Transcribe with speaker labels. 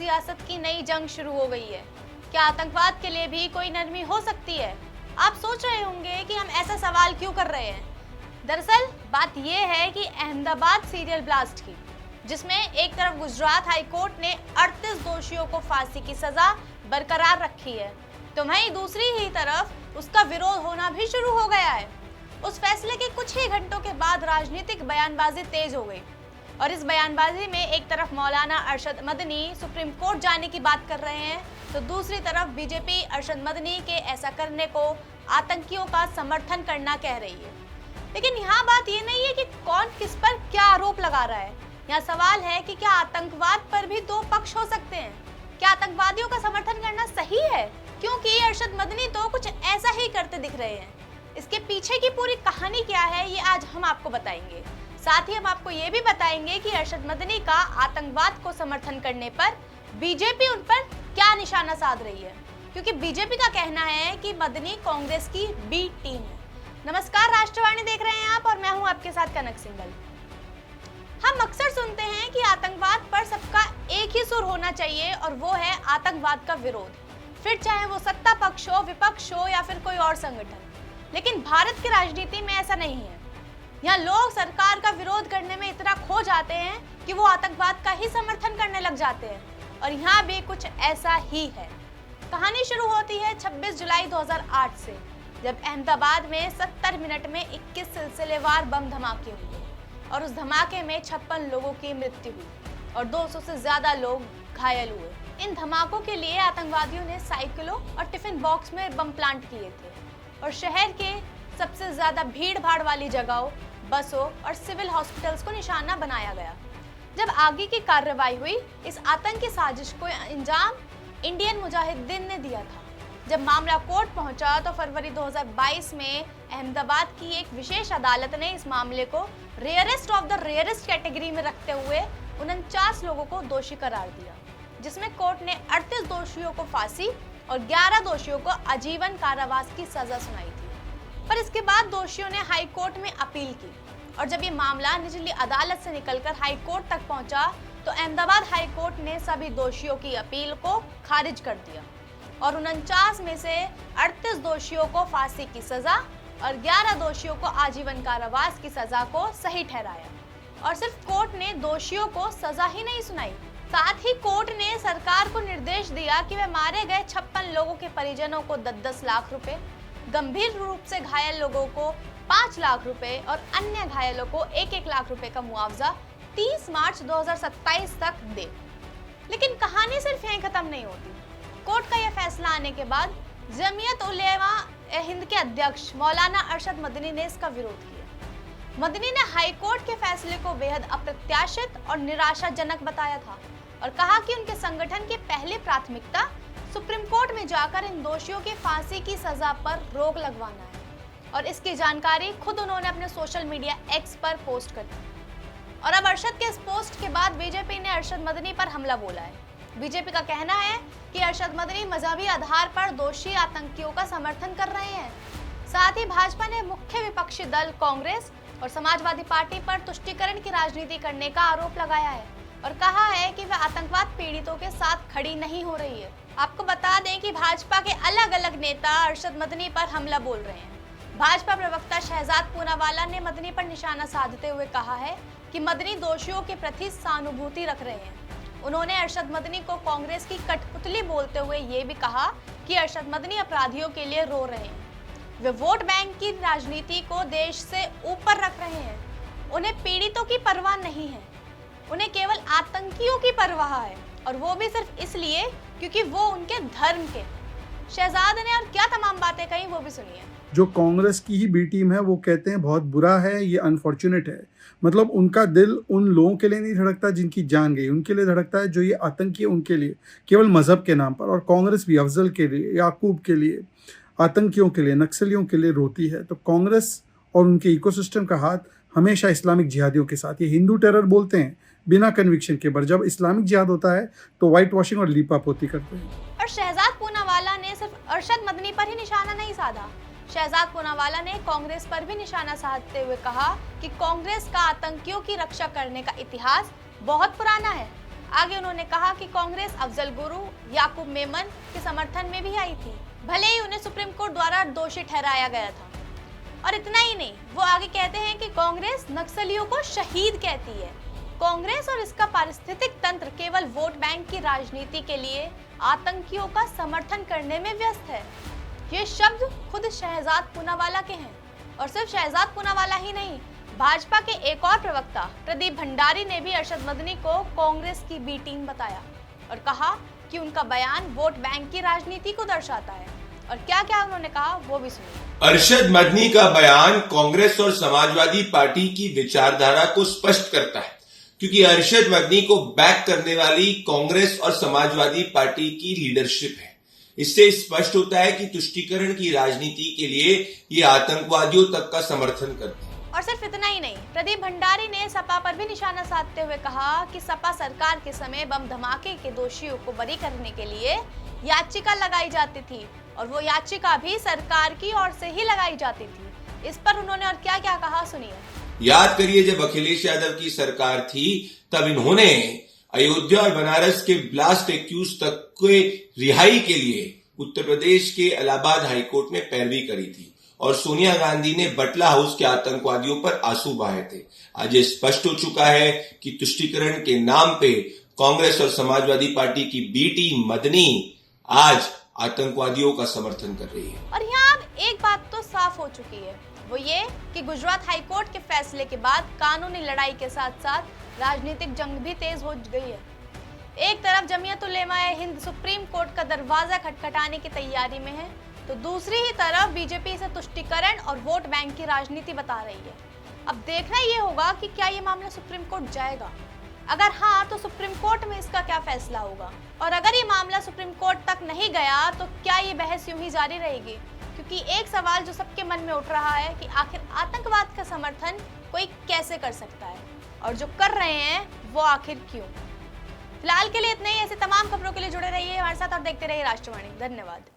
Speaker 1: सियासत की नई जंग शुरू हो गई है। क्या आतंकवाद के लिए भी कोई नरमी हो सकती है? आप सोच रहे होंगे कि हम ऐसा सवाल क्यों कर रहे हैं। दरअसल बात यह है कि अहमदाबाद सीरियल ब्लास्ट की, जिसमें एक तरफ गुजरात हाई कोर्ट ने 38 दोषियों को फांसी की सजा बरकरार रखी है, तो वहीं दूसरी ही तरफ उसका विरोध होना भी शुरू हो गया है। उस फैसले के कुछ ही घंटों के बाद राजनीतिक बयानबाजी तेज हो गई और इस बयानबाजी में एक तरफ मौलाना अरशद मदनी सुप्रीम कोर्ट जाने की बात कर रहे हैं, तो दूसरी तरफ बीजेपी अरशद मदनी के ऐसा करने को आतंकियों का समर्थन करना कह रही है। लेकिन यहाँ बात ये नहीं है कि कौन किस पर क्या आरोप लगा रहा है। यहाँ सवाल है कि क्या आतंकवाद पर भी दो पक्ष हो सकते हैं? क्या आतंकवादियों का समर्थन करना सही है? क्योंकि अरशद मदनी तो कुछ ऐसा ही करते दिख रहे हैं। इसके पीछे की पूरी कहानी क्या है, ये आज हम आपको बताएंगे। साथ ही हम आपको ये भी बताएंगे कि अरशद मदनी का आतंकवाद को समर्थन करने पर बीजेपी उन पर क्या निशाना साध रही है, क्योंकि बीजेपी का कहना है कि मदनी कांग्रेस की बी टीम है। नमस्कार, राष्ट्रवाणी देख रहे हैं आप और मैं हूं आपके साथ कनक सिंघल। हम अक्सर सुनते हैं कि आतंकवाद पर सबका एक ही सुर होना चाहिए और वो है आतंकवाद का विरोध, फिर चाहे वो सत्ता पक्ष हो, विपक्ष हो या फिर कोई और संगठन। लेकिन भारत की राजनीति में ऐसा नहीं है। यहाँ लोग सरकार का विरोध करने में इतना खो जाते हैं कि वो आतंकवाद का ही समर्थन करने लग जाते हैं, और यहाँ भी कुछ ऐसा ही है। कहानी शुरू होती है 26 जुलाई 2008 से, जब अहमदाबाद में 70 मिनट में 21 सिलसिलेवार बम धमाके हुए और उस धमाके में 56 लोगों की मृत्यु हुई और 200 से ज्यादा लोग घायल हुए। इन धमाकों के लिए आतंकवादियों ने साइकिलों और टिफिन बॉक्स में बम प्लांट किए थे और शहर के सबसे ज्यादा भीड़ भाड़ वाली जगहों, बसों और सिविल हॉस्पिटल्स को निशाना बनाया गया। जब आगे की कार्रवाई हुई, इस आतंकी साजिश को अंजाम इंडियन मुजाहिदीन ने दिया था। जब मामला कोर्ट पहुंचा तो फरवरी 2022 में अहमदाबाद की एक विशेष अदालत ने इस मामले को rarest of the rarest category में रखते हुए 49 लोगों को दोषी करार दिया, जिसमें कोर्ट ने 38 दोषियों को फांसी और 11 दोषियों को आजीवन कारावास की सजा सुनाई थी। पर इसके बाद दोषियों ने हाई कोर्ट में अपील की और जब ये मामला निचली अदालत से निकलकर हाई कोर्ट तक पहुंचा तो अहमदाबाद हाई कोर्ट ने सभी दोषियों की अपील को खारिज कर दिया और 49 में से 38 दोषियों को फांसी की सजा और 11 दोषियों को आजीवन कारावास की सजा को सही ठहराया। और सिर्फ कोर्ट ने दोषियों को सजा ही नहीं सुनाई, साथ ही कोर्ट ने सरकार को निर्देश दिया कि वह मारे गए 56 लोगों के परिजनों को 10-10 लाख रुपए, गंभीर रूप से घायल लोगों को 5 लाख रुपए और अन्य घायलों को 1-1 लाख रुपए का मुआवजा 30 मार्च 2027 तक दे। लेकिन कहानी सिर्फ यहीं खत्म नहीं होती। कोर्ट का यह फैसला आने के बाद जमीयत उलेमा हिंद के अध्यक्ष मौलाना अरशद मदनी ने इसका विरोध किया। मदनी ने हाई कोर्ट के फैसले को बेहद अप्रत्याशित और निराशाजनक बताया था और कहा कि उनके संगठन की पहली प्राथमिकता सुप्रीम कोर्ट में जाकर इन दोषियों की फांसी की सजा पर रोक लगवाना है और इसकी जानकारी खुद उन्होंने अपने सोशल मीडिया एक्स पर पोस्ट कर दी। और अब अरशद के इस पोस्ट के बाद बीजेपी ने अरशद मदनी पर हमला बोला है। बीजेपी का कहना है कि अरशद मदनी मजहबी आधार पर दोषी आतंकियों का समर्थन कर रहे हैं। साथ ही भाजपा ने मुख्य विपक्षी दल कांग्रेस और समाजवादी पार्टी पर तुष्टीकरण की राजनीति करने का आरोप लगाया है और कहा है कि वह आतंकवाद पीड़ितों के साथ खड़ी नहीं हो रही है। आपको बता दें कि भाजपा के अलग अलग नेता अरशद मदनी पर हमला बोल रहे हैं। भाजपा प्रवक्ता शहजाद पूनावाला ने मदनी पर निशाना साधते हुए कहा है कि मदनी दोषियों के प्रति सहानुभूति रख रहे हैं। उन्होंने अरशद मदनी को कांग्रेस की कठपुतली बोलते हुए ये भी कहा कि अरशद मदनी अपराधियों के लिए रो रहे हैं। वे वोट बैंक की राजनीति को देश से ऊपर रख रहे हैं। उन्हें पीड़ितों की परवाह नहीं है, उन्हें केवल आतंकियों की परवाह है, और वो भी सिर्फ इसलिए क्योंकि वो उनके धर्म के। शहजाद ने और क्या तमाम बातें कही, वो भी सुनिए।
Speaker 2: जो कांग्रेस की ही बी टीम है वो कहते हैं बहुत बुरा है, ये अनफॉर्चुनेट है। मतलब उनका दिल उन लोगों के लिए नहीं धड़कता जिनकी जान गई, उनके लिए धड़कता है जो ये आतंकी है उनके लिए, केवल मजहब के नाम पर। और कांग्रेस भी अफजल के लिए, याकूब के लिए, आतंकियों के लिए, नक्सलियों के लिए रोती है। तो कांग्रेस और उनके इकोसिस्टम का हाथ हमेशा इस्लामिक जिहादियों के साथ। ये हिंदू टेरर बोलते हैं बिना कन्विक्शन के, पर जब इस्लामिक जिहाद होता है तो व्हाइट वॉशिंग और लीपापोती करते हैं।
Speaker 1: और शहजाद पूनावाला ने सिर्फ अरशद मदनी पर ही निशाना नहीं साधा। शहजाद पूनावाला ने कांग्रेस पर भी निशाना साधते हुए कहा कि कांग्रेस का आतंकियों की रक्षा करने का इतिहास बहुत पुराना है। आगे उन्होंने कहा कि कांग्रेस अफजल गुरु, याकूब मेमन के समर्थन में भी आई थी, भले ही उन्हें सुप्रीम कोर्ट द्वारा दोषी ठहराया गया था। और इतना ही नहीं, वो आगे कहते हैं कि कांग्रेस नक्सलियों को शहीद कहती है। कांग्रेस और इसका पारिस्थितिक तंत्र केवल वोट बैंक की राजनीति के लिए आतंकियों का समर्थन करने में व्यस्त है। ये शब्द खुद शहजाद पूनावाला के हैं। और सिर्फ शहजाद पूनावाला ही नहीं, भाजपा के एक और प्रवक्ता प्रदीप भंडारी ने भी अरशद मदनी को कांग्रेस की बी टीम बताया और कहा कि उनका बयान वोट बैंक की राजनीति को दर्शाता है। और क्या क्या उन्होंने कहा वो भी सुनिए।
Speaker 3: अरशद मदनी का बयान कांग्रेस और समाजवादी पार्टी की विचारधारा को स्पष्ट करता है, क्योंकि अरशद मदनी को बैक करने वाली कांग्रेस और समाजवादी पार्टी की लीडरशिप है। इससे स्पष्ट होता है कि तुष्टीकरण की राजनीति के लिए ये आतंकवादियों तक का समर्थन करते हैं।
Speaker 1: और सिर्फ इतना ही नहीं, प्रदीप भंडारी ने सपा पर भी निशाना साधते हुए कहा कि सपा सरकार के समय बम धमाके के दोषियों को बरी करने के लिए याचिका लगाई जाती थी और वो याचिका भी सरकार की ओर से ही लगाई जाती थी। इस पर उन्होंने और क्या क्या कहा सुनिए।
Speaker 3: याद करिए, जब अखिलेश यादव की सरकार थी तब इन्होंने अयोध्या और बनारस के ब्लास्ट एक्यूज तक के रिहाई के लिए उत्तर प्रदेश के इलाहाबाद हाईकोर्ट में पैरवी करी थी और सोनिया गांधी ने बटला हाउस के आतंकवादियों पर आंसू बहाए थे। आज ये स्पष्ट हो चुका है कि तुष्टीकरण के नाम पे कांग्रेस और समाजवादी पार्टी की बी टीम मदनी आज आतंकवादियों का समर्थन कर रही है।
Speaker 1: और यहाँ अब एक बात तो साफ हो चुकी है, वो ये कि गुजरात हाईकोर्ट के फैसले के बाद कानूनी लड़ाई के साथ साथ राजनीतिक जंग भी तेज हो गई है। एक तरफ जमीयत उलेमा-ए-हिंद सुप्रीम कोर्ट का दरवाजा खटखटाने की तैयारी में है, तो दूसरी ही तरफ बीजेपी इसे तुष्टीकरण और वोट बैंक की राजनीति बता रही है। अब देखना ये होगा कि क्या ये मामला सुप्रीम कोर्ट जाएगा। अगर हाँ, तो सुप्रीम कोर्ट में इसका क्या फैसला होगा, और अगर ये मामला सुप्रीम कोर्ट तक नहीं गया तो क्या ये बहस यूं ही जारी रहेगी। क्योंकि एक सवाल जो सबके मन में उठ रहा है कि आखिर आतंकवाद का समर्थन कोई कैसे कर सकता है, और जो कर रहे हैं वो आखिर क्यों। फिलहाल के लिए इतना ही। ऐसे तमाम खबरों के लिए जुड़े रहिए हमारे साथ और देखते रहिए राष्ट्रवाणी। धन्यवाद।